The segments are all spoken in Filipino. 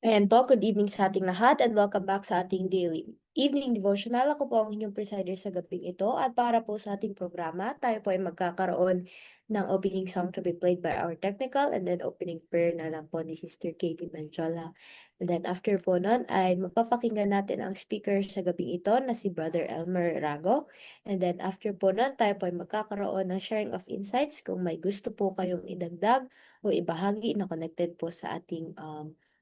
Ayan po, good evening sa ating lahat and welcome back sa ating daily evening devotional. Ako po ang inyong presider sa gabing ito at para po sa ating programa, tayo po ay magkakaroon ng opening song to be played by our technical and then opening prayer na lang po ni Sister Katie Manchola. And then after po nun ay mapapakinggan natin ang speaker sa gabing ito na si Brother Elmer Rago. And then after po nun, tayo po ay magkakaroon ng sharing of insights kung may gusto po kayong idagdag o ibahagi na connected po sa ating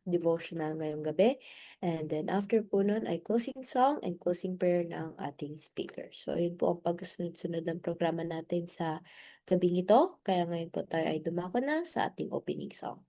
devotional ngayong gabi. And then after po nun ay closing song and closing prayer ng ating speaker. So yun po ang pagkasunod-sunod ng programa natin sa gabing ito. Kaya ngayon po tayo ay dumako na sa ating opening song.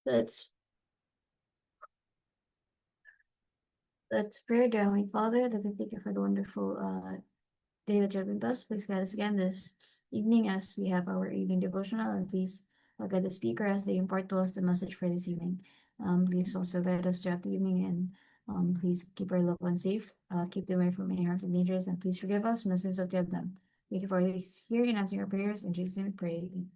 Let's pray, dear Heavenly Father, that we thank you for the wonderful day that you have with us. Please guide us again this evening as we have our evening devotional, and please guide the speaker as they impart to us the message for this evening. Please also guide us throughout the evening, and please keep our loved ones safe, keep them away from any harms and dangers, and please forgive us from the sins that we have done. Thank you for hearing and answering our prayers. In Jesus' name we pray. Amen.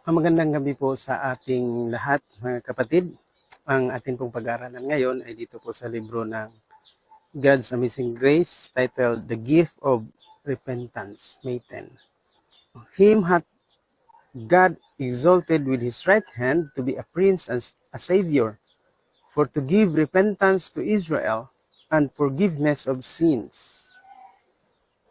Magandang gabi po sa ating lahat, mga kapatid. Ang ating pong pag-aaralan ngayon ay dito po sa libro ng God's Amazing Grace, titled The Gift of Repentance, May 10. Him hath God exalted with his right hand to be a prince and a savior, for to give repentance to Israel and forgiveness of sins.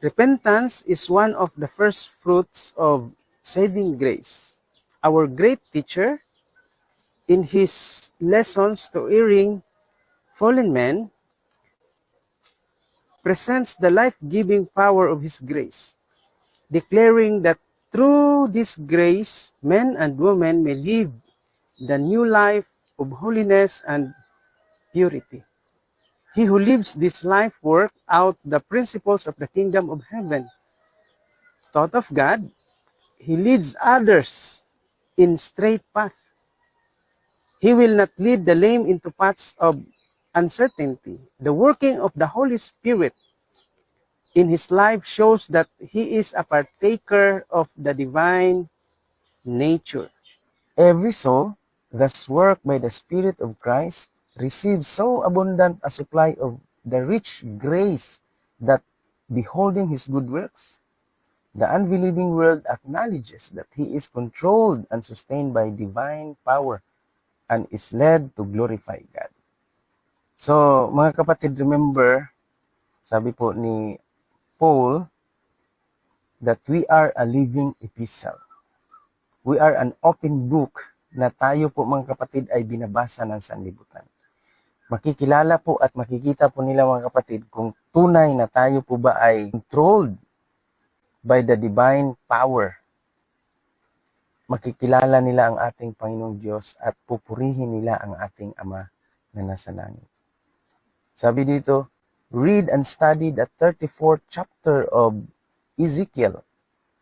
Repentance is one of the first fruits of saving grace. Our great teacher, in his lessons to erring fallen men, presents the life-giving power of his grace, declaring that through this grace, men and women may live the new life of holiness and purity. He who lives this life work out the principles of the kingdom of heaven. Taught of God, he leads others in straight path. He will not lead the lame into paths of uncertainty. The working of the Holy Spirit in his life shows that he is a partaker of the divine nature. Every soul, thus worked by the Spirit of Christ, receives so abundant a supply of the rich grace that, beholding his good works, the unbelieving world acknowledges that he is controlled and sustained by divine power and is led to glorify God. So, mga kapatid, remember, sabi po ni Paul, that we are a living epistle. We are an open book na tayo po mga kapatid ay binabasa ng sanlibutan. Makikilala po at makikita po nila mga kapatid kung tunay na tayo po ba ay controlled by the divine power. Makikilala nila ang ating Panginoong Diyos at pupurihin nila ang ating Ama na nasa langit. Sabi dito, read and study the 34th chapter of Ezekiel.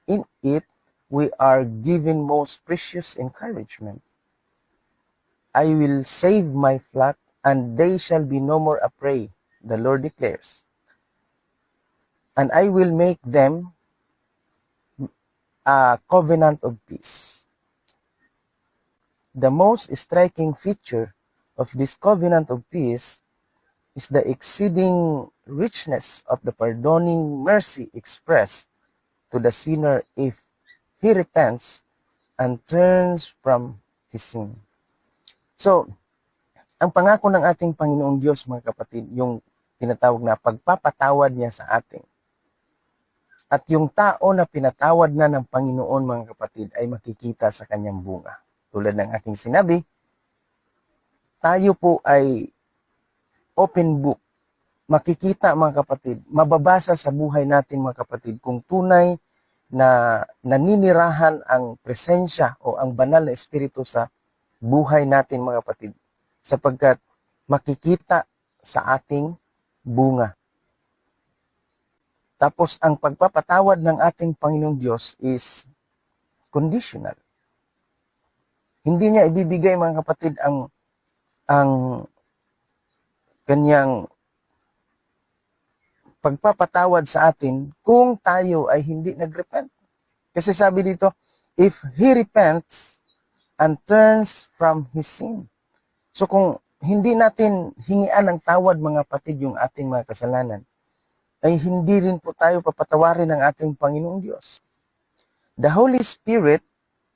In it, we are given most precious encouragement. I will save my flock, and they shall be no more a prey, the Lord declares. And I will make them a covenant of peace. The most striking feature of this covenant of peace is the exceeding richness of the pardoning mercy expressed to the sinner if he repents and turns from his sin. So, ang pangako ng ating Panginoong Diyos, mga kapatid, yung tinatawag na pagpapatawad niya sa atin. At yung tao na pinatawad na ng Panginoon, mga kapatid, ay makikita sa kanyang bunga. Tulad ng aking sinabi, tayo po ay open book. Makikita, mga kapatid, mababasa sa buhay natin, mga kapatid, kung tunay na naninirahan ang presensya o ang banal na espiritu sa buhay natin, mga kapatid, sapagkat makikita sa ating bunga. Tapos ang pagpapatawad ng ating Panginoong Diyos is conditional. Hindi niya ibibigay, mga kapatid, ang kanyang pagpapatawad sa atin kung tayo ay hindi nagrepent. Kasi sabi dito, if he repents and turns from his sin. So kung hindi natin hingian ng tawad, mga kapatid, yung ating mga kasalanan, ay hindi rin po tayo papatawarin ng ating Panginoong Diyos. The Holy Spirit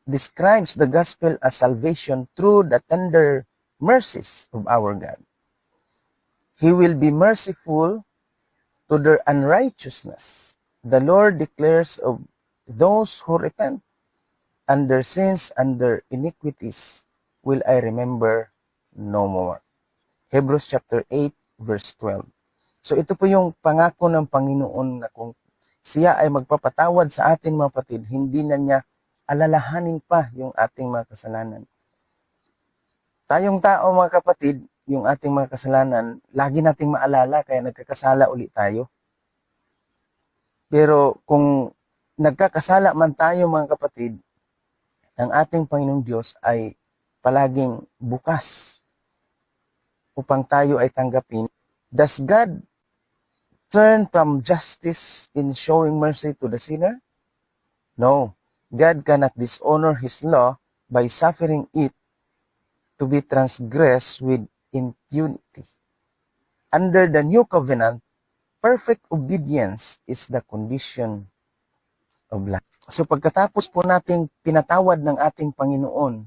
describes the gospel as salvation through the tender mercies of our God. He will be merciful to their unrighteousness. The Lord declares of those who repent, and their sins and their iniquities will I remember no more. Hebrews chapter 8, verse 12. So ito po yung pangako ng Panginoon na kung siya ay magpapatawad sa atin, mga kapatid, hindi na niya alalahanin pa yung ating mga kasalanan. Tayong tao, mga kapatid, yung ating mga kasalanan, lagi nating maalala kaya nagkakasala ulit tayo. Pero kung nagkakasala man tayo, mga kapatid, ang ating Panginoong Diyos ay palaging bukas upang tayo ay tanggapin. Does God turn from justice in showing mercy to the sinner? No. God cannot dishonor His law by suffering it to be transgressed with impunity. Under the new covenant, perfect obedience is the condition of life. So pagkatapos po nating pinatawad ng ating Panginoon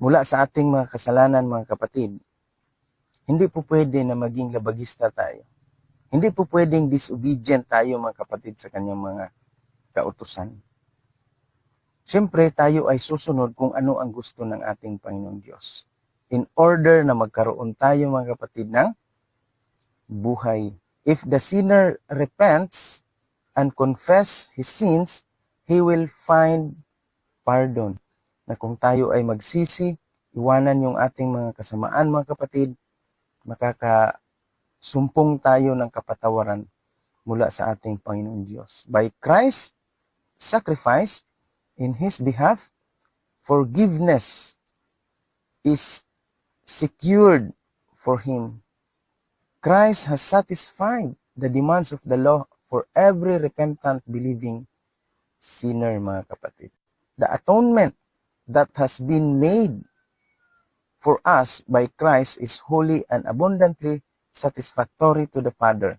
mula sa ating mga kasalanan, mga kapatid, hindi po pwede na maging labagista tayo. Hindi po pwedeng disobedient tayo, mga kapatid, sa kanyang mga kautusan. Siyempre, tayo ay susunod kung ano ang gusto ng ating Panginoong Diyos. In order na magkaroon tayo, mga kapatid, ng buhay. If the sinner repents and confess his sins, he will find pardon. Na kung tayo ay magsisi, iwanan yung ating mga kasamaan, mga kapatid, makakasumpong tayo ng kapatawaran mula sa ating Panginoong Diyos. By Christ's sacrifice in His behalf, forgiveness is secured for him. Christ has satisfied the demands of the law for every repentant, believing sinner, mga kapatid. The atonement that has been made for us by Christ is wholly and abundantly satisfactory to the Father.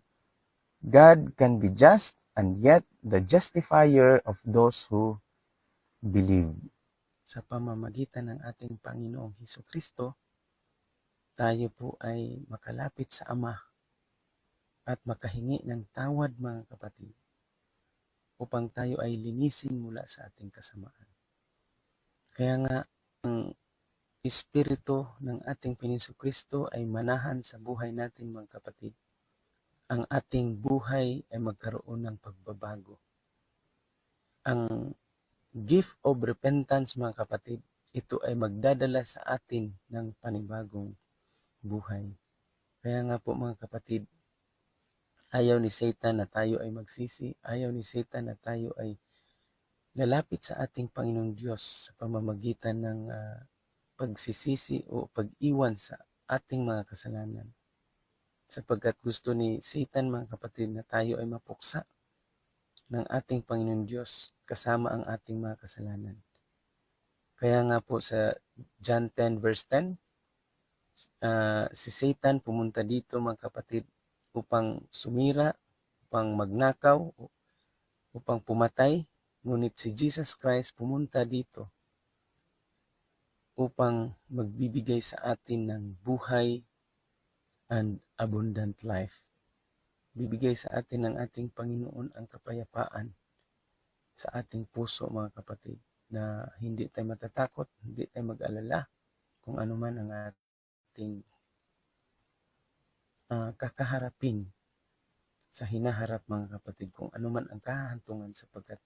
God can be just and yet the justifier of those who believe. Sa pamamagitan ng ating Panginoong Hesukristo, tayo po ay makalapit sa Ama at makahingi ng tawad, mga kapatid, upang tayo ay linisin mula sa ating kasamaan. Kaya nga, ang Espiritu ng ating Panginoong Kristo ay manahan sa buhay natin, mga kapatid. Ang ating buhay ay magkaroon ng pagbabago. Ang gift of repentance, mga kapatid, ito ay magdadala sa atin ng panibagong buhay. Kaya nga po, mga kapatid, ayaw ni Satan na tayo ay magsisi. Ayaw ni Satan na tayo ay lalapit sa ating Panginoong Diyos sa pamamagitan ng pagsisisi o pag-iwan sa ating mga kasalanan. Sapagkat gusto ni Satan, mga kapatid, na tayo ay mapuksa ng ating Panginoong Diyos kasama ang ating mga kasalanan. Kaya nga po sa John 10 verse 10, si Satan pumunta dito, mga kapatid, upang sumira, upang magnakaw, upang pumatay. Ngunit si Jesus Christ pumunta dito upang magbibigay sa atin ng buhay and abundant life. Bibigay sa atin ng ating Panginoon ang kapayapaan sa ating puso, mga kapatid, na hindi tayo matatakot, hindi tayo mag-alala kung ano man ang ating kakaharapin sa hinaharap, mga kapatid, kung ano man ang kahantungan, sapagkat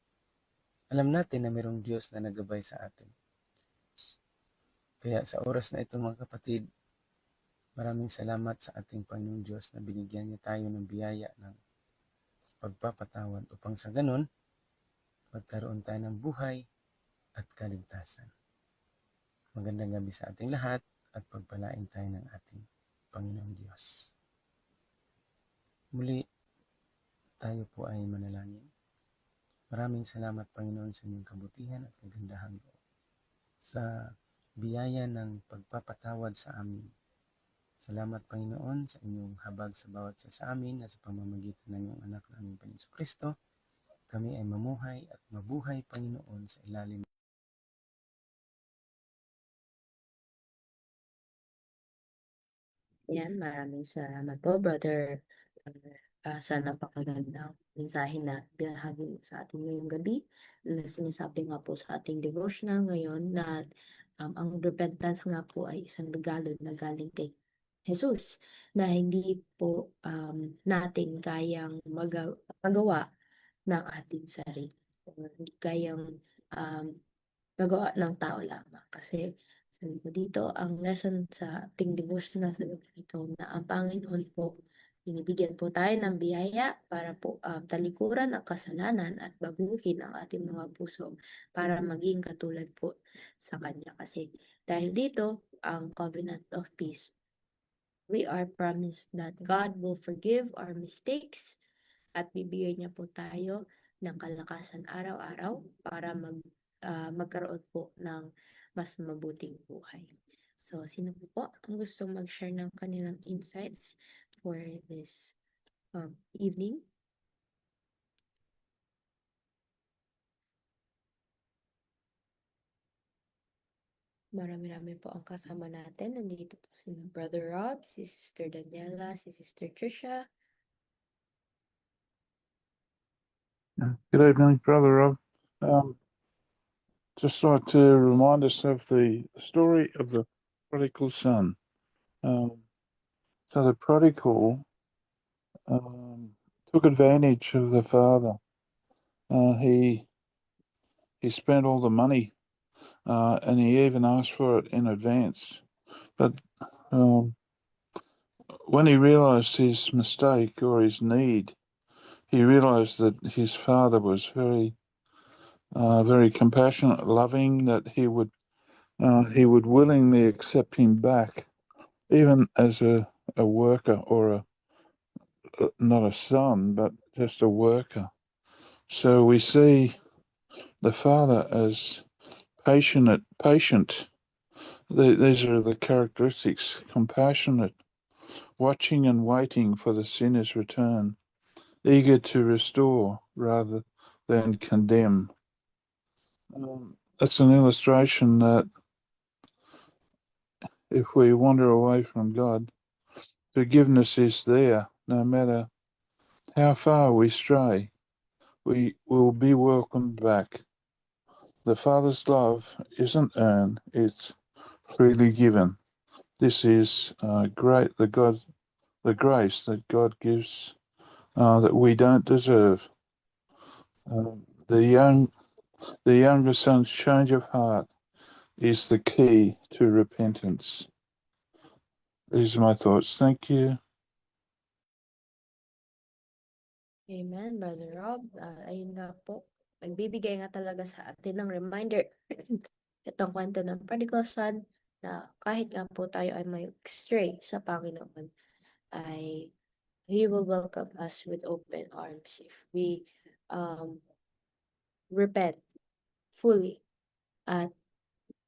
alam natin na mayroong Diyos na nagabay sa atin. Kaya sa oras na ito, mga kapatid, maraming salamat sa ating Panginoong Diyos na binigyan niya tayo ng biyaya ng pagpapatawad upang sa ganon, magkaroon tayo ng buhay at kaligtasan. Magandang gabi sa ating lahat at pagpalain tayo ng ating Panginoong Diyos. Muli, tayo po ay manalangin. Maraming salamat, Panginoon, sa inyong kabutihan at kagandahan po, sa biyaya ng pagpapatawad sa amin. Salamat, Panginoon, sa inyong habag sa bawat isa sa amin na sa pamamagitan ng iyong anak na aming Panginoon Kristo, kami ay mamuhay at mabuhay, Panginoon, sa ilalim. Yan, maraming salamat po, Brother. Sa napakagandang mensahe na binahagi mo sa ating ngayong gabi. Na sinasabi nga po sa ating devotional ngayon na ang repentance nga po ay isang regalo na galing kay Jesus na hindi po natin kayang magawa ng ating sarili. Hindi kayang magawa ng tao lamang. Kasi sabi ko dito, ang lesson sa ating devotional sa gabi ito na ang Panginoon po, binibigyan po tayo ng biyaya para po talikuran ang kasalanan at baguhin ang ating mga puso para maging katulad po sa Kanya. Kasi dahil dito, ang covenant of peace, we are promised that God will forgive our mistakes at bibigyan niya po tayo ng kalakasan araw-araw para magkaroon po ng mas mabuting buhay. So, sino po ang gustong mag-share ng kanilang insights for this evening? Marami-rami po ang kasama natin. Nandito po sila Brother Rob, si Sister Daniela, si Sister Trisha. Good evening, Brother Rob. Just like to remind us of the story of the prodigal son. So the prodigal took advantage of the father. He spent all the money, and he even asked for it in advance. But when he realized his mistake or his need, he realized that his father was very compassionate, loving, that he would willingly accept him back, even as a worker or not a son, but just a worker. So we see the father as patient. These are the characteristics: compassionate, watching and waiting for the sinner's return, eager to restore rather than condemn. That's an illustration that if we wander away from God, forgiveness is there, no matter how far we stray. We will be welcomed back. The Father's love isn't earned, it's freely given. This is the grace that God gives that we don't deserve. The younger son's change of heart is the key to repentance. These are my thoughts. Thank you. Amen, Brother Rob. Ayun nga po, nagbibigay nga talaga sa atin ng reminder itong kwento ng prodigal son na kahit nga po tayo ay may stray sa Panginoon, ay He will welcome us with open arms if we repent fully at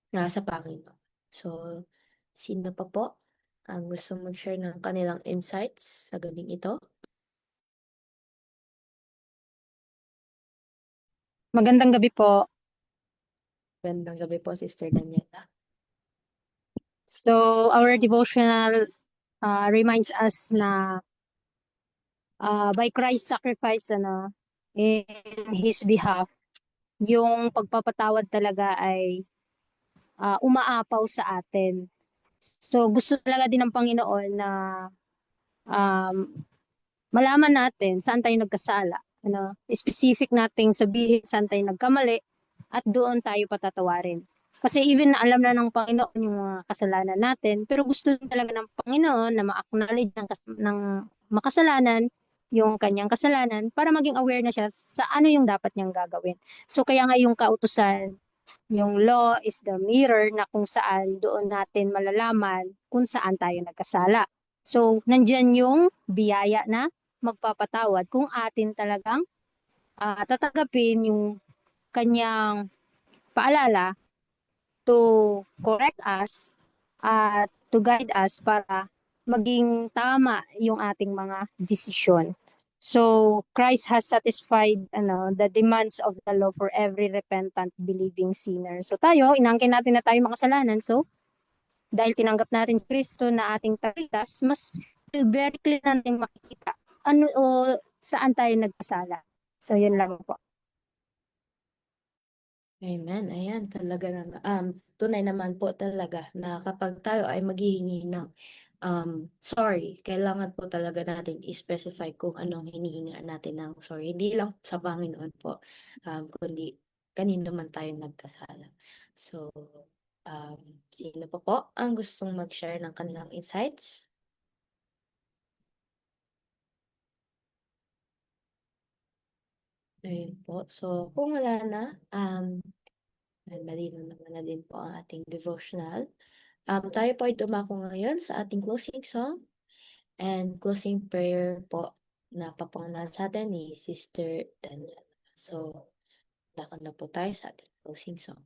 nasa Panginoon. So, sino pa po ang gusto mag-share ng kanilang insights sa gabing ito? Magandang gabi po. Gandang gabi po, Sister Daniela. So, our devotional reminds us na by Christ's sacrifice in His behalf, yung pagpapatawad talaga ay umaapaw sa atin. So, gusto talaga din ng Panginoon na malaman natin saan tayo nagkasala. Specific nating sabihin saan tayo nagkamali at doon tayo patatawarin. Kasi even na alam na ng Panginoon yung mga kasalanan natin, pero gusto din talaga ng Panginoon na ma-acknowledge ng makasalanan yung kanyang kasalanan para maging aware na siya sa ano yung dapat niyang gagawin. So kaya nga yung kautusan, yung law is the mirror na kung saan doon natin malalaman kung saan tayo nagkasala. So nandyan yung biyaya na magpapatawad kung atin talagang tatanggapin yung kanyang paalala to correct us at to guide us para maging tama yung ating mga desisyon. So, Christ has satisfied the demands of the law for every repentant, believing sinner. So tayo, inangkin natin na tayo makasalanan. So, dahil tinanggap natin si Kristo na ating tagaligtas, mas very clear natin makikita ano o saan tayo nagkasala. So, yun lang po. Amen. Ayan, talaga na, tunay naman po talaga na kapag tayo ay maghihingi ng sorry, kailangan po talaga natin i-specify kung anong hinihinga natin ng sorry. Hindi lang sa Panginoon po, kundi kanino man tayo nagkasala. So, sino pa po ang gustong mag-share ng kanilang insights? Ayun po. So, kung wala na, malinaw naman na din po ang ating devotional. Tayo po ay dumako ngayon sa ating closing song and closing prayer po na papangalan sa atin ni Sister Daniela. So, dako na po tayo sa ating closing song.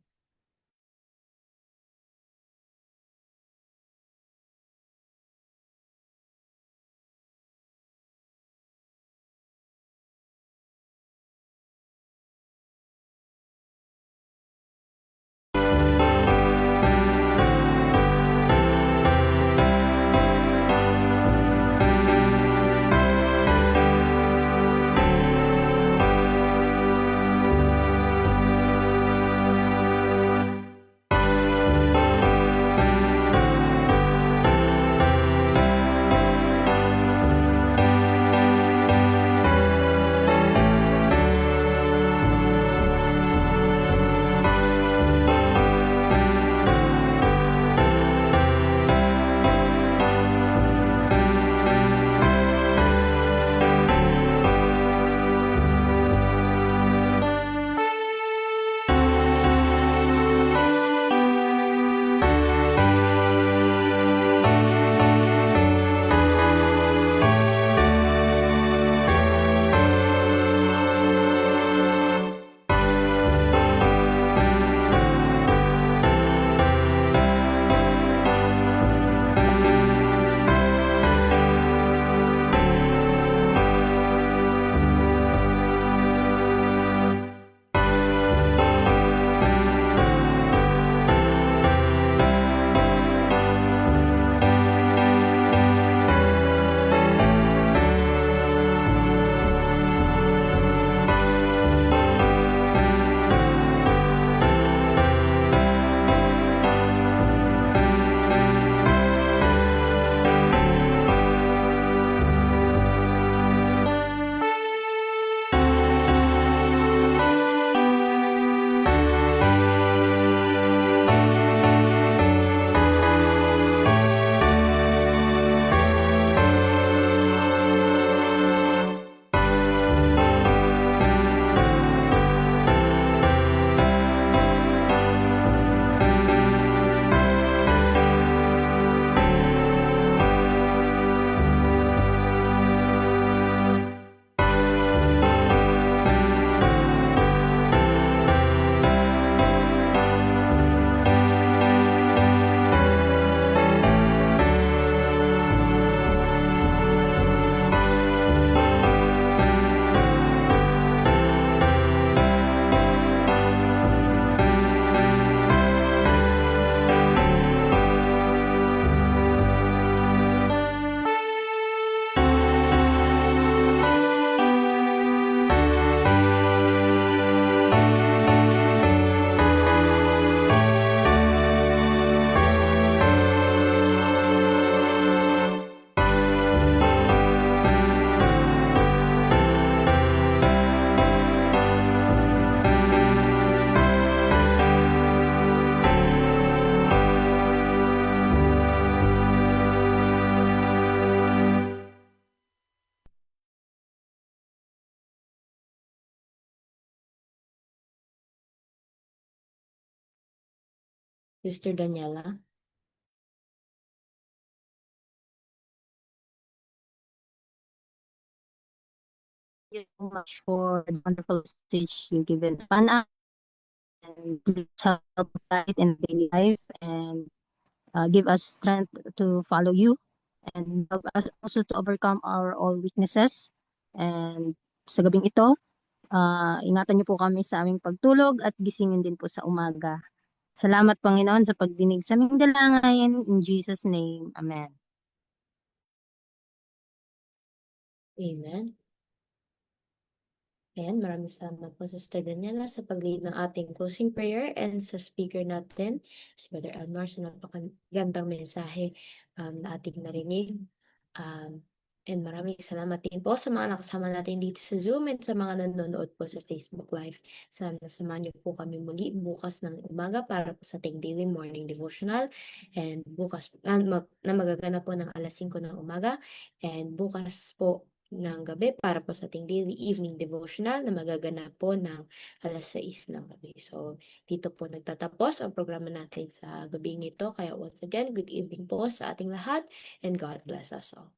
Sister Daniela? Thank you so much for the wonderful message you given Pana, and please help guide in daily life and give us strength to follow you and help us also to overcome our all weaknesses. And sa gabing ito, ingatan niyo po kami sa aming pagtulog at gisingin din po sa umaga. Salamat Panginoon sa pagdinig sa aming dalangin. In Jesus' name, Amen. Amen. Ayan, maraming salamat po Sister Daniela sa pag-lead ng ating closing prayer and sa speaker natin, si Brother Elmar, sa napakagandang mensahe na ating narinig. And maraming salamat din po sa mga nakasama natin dito sa Zoom and sa mga nanonood po sa Facebook Live. Sana samahan niyo po kami muli bukas ng umaga para po sa ating daily morning devotional. And bukas na magaganap po ng alas 5 ng umaga. And bukas po ng gabi para po sa ating daily evening devotional na magaganap po ng alas 6 ng gabi. So, dito po nagtatapos ang programa natin sa gabing ito. Kaya once again, good evening po sa ating lahat and God bless us all.